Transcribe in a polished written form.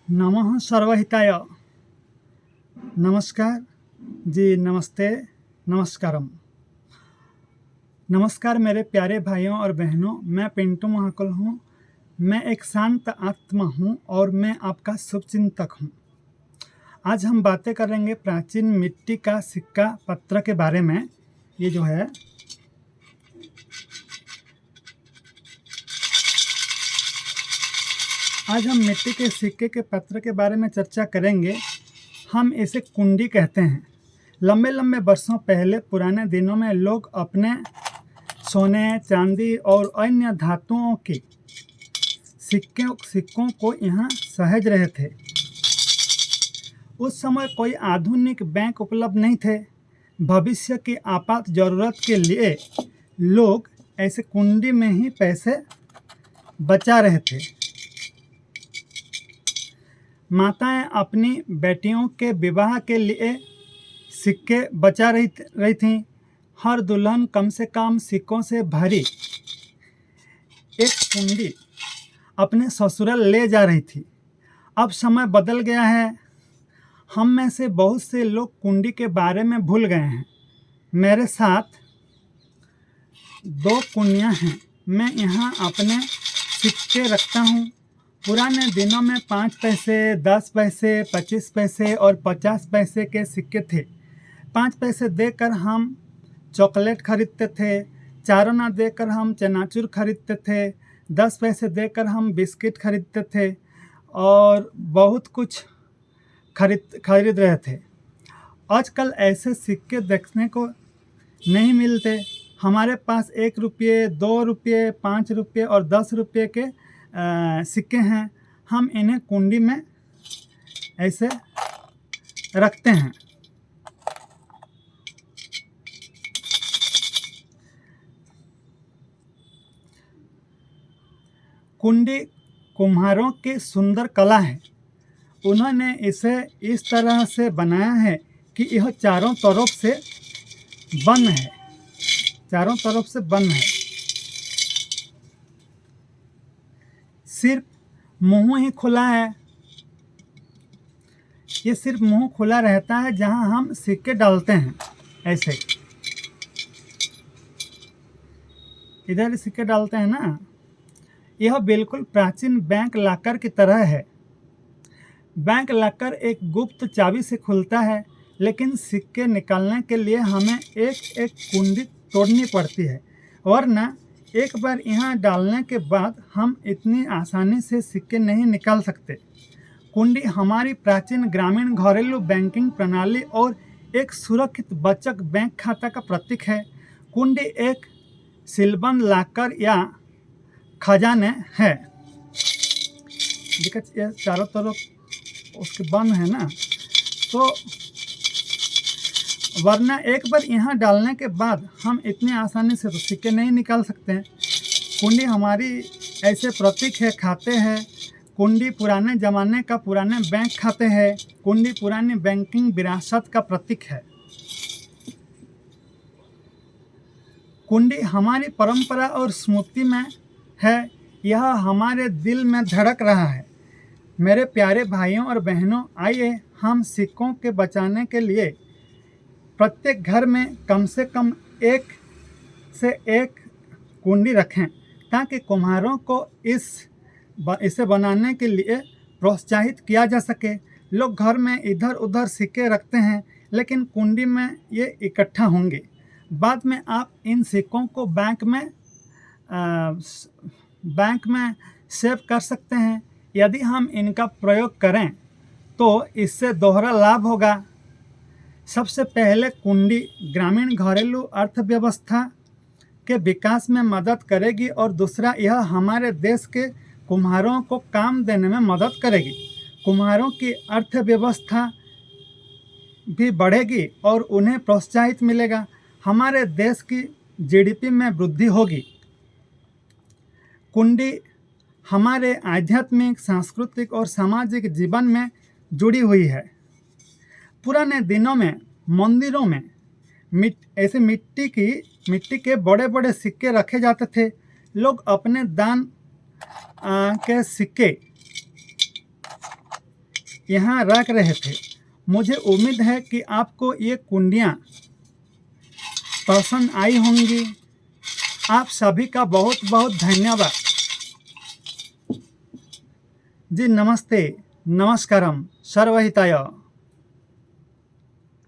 नमः सर्वहिताय। नमस्कार जी, नमस्ते, नमस्कारम। नमस्कार मेरे प्यारे भाइयों और बहनों, मैं पिंटू महाकुल हूँ। मैं एक शांत आत्मा हूँ और मैं आपका शुभचिंतक हूँ। आज हम बातें करेंगे प्राचीन मिट्टी का सिक्का पत्र के बारे में। ये जो है आज हम मिट्टी के सिक्के के पत्र के बारे में चर्चा करेंगे। हम इसे कुंडी कहते हैं। लंबे लंबे वर्षों पहले पुराने दिनों में लोग अपने सोने, चांदी और अन्य धातुओं के सिक्कों को यहाँ सहेज रहे थे। उस समय कोई आधुनिक बैंक उपलब्ध नहीं थे। भविष्य की आपात जरूरत के लिए लोग ऐसे कुंडी में ही पैसे बचा रहे थे। माताएं अपनी बेटियों के विवाह के लिए सिक्के बचा रही थीं। हर दुल्हन कम से कम सिक्कों से भरी एक कुंडी अपने ससुराल ले जा रही थी। अब समय बदल गया है। हम में से बहुत से लोग कुंडी के बारे में भूल गए हैं। मेरे साथ 2 कुंडियाँ हैं। मैं यहाँ अपने सिक्के रखता हूँ। पुराने दिनों में 5 पैसे, 10 पैसे, 25 पैसे और 50 पैसे के सिक्के थे। 5 पैसे देकर हम चॉकलेट खरीदते थे। 4 आना देकर हम चनाचूर खरीदते थे। 10 पैसे देकर हम बिस्किट खरीदते थे और बहुत कुछ खरीद रहे थे। आजकल ऐसे सिक्के देखने को नहीं मिलते। हमारे पास 1 रुपये, 2 रुपये, 5 रुपये और 10 रुपये के सिक्के हैं। हम इन्हें कुंडी में ऐसे रखते हैं। कुंडी कुम्हारों की सुंदर कला है। उन्होंने इसे इस तरह से बनाया है कि यह चारों तरफ से बंद है। सिर्फ मुंह ही खुला है। ये सिर्फ मुंह खुला रहता है जहां हम सिक्के डालते हैं। ऐसे इधर सिक्के डालते हैं ना। यह बिल्कुल प्राचीन बैंक लॉकर की तरह है। बैंक लॉकर एक गुप्त चाबी से खुलता है, लेकिन सिक्के निकालने के लिए हमें एक एक कुंडी तोड़नी पड़ती है, वरना एक बार यहाँ डालने के बाद हम इतनी आसानी से सिक्के नहीं निकाल सकते। कुंडी हमारी प्राचीन ग्रामीण घरेलू बैंकिंग प्रणाली और एक सुरक्षित बचत बैंक खाता का प्रतीक है। कुंडी एक सीलबंद लॉकर या खजाने है। ये चारों तरफ उसके बंद है ना, तो वरना एक बार यहाँ डालने के बाद हम इतनी आसानी से तो सिक्के नहीं निकाल सकते हैं। कुंडी हमारी ऐसे प्रतीक है, खाते हैं। कुंडी पुराने ज़माने का पुराने बैंक खाते हैं। कुंडी पुरानी बैंकिंग विरासत का प्रतीक है। कुंडी हमारी परंपरा और स्मृति में है। यह हमारे दिल में धड़क रहा है। मेरे प्यारे भाइयों और बहनों, आइए हम सिक्कों के बचाने के लिए प्रत्येक घर में कम से कम एक कुंडी रखें, ताकि कुम्हारों को इसे बनाने के लिए प्रोत्साहित किया जा सके। लोग घर में इधर उधर सिक्के रखते हैं, लेकिन कुंडी में ये इकट्ठा होंगे। बाद में आप इन सिक्कों को बैंक में सेव कर सकते हैं। यदि हम इनका प्रयोग करें तो इससे दोहरा लाभ होगा। सबसे पहले कुंडी ग्रामीण घरेलू अर्थव्यवस्था के विकास में मदद करेगी और दूसरा, यह हमारे देश के कुम्हारों को काम देने में मदद करेगी। कुम्हारों की अर्थव्यवस्था भी बढ़ेगी और उन्हें प्रोत्साहित मिलेगा। हमारे देश की जीडीपी में वृद्धि होगी। कुंडी हमारे आध्यात्मिक, सांस्कृतिक और सामाजिक जीवन में जुड़ी हुई है। पुराने दिनों में मंदिरों में ऐसे मिट्टी के बड़े बड़े सिक्के रखे जाते थे। लोग अपने दान के सिक्के यहाँ रख रहे थे। मुझे उम्मीद है कि आपको ये कुंडियाँ पसंद आई होंगी। आप सभी का बहुत बहुत धन्यवाद। जी नमस्ते, नमस्कारम, सर्वहिताय।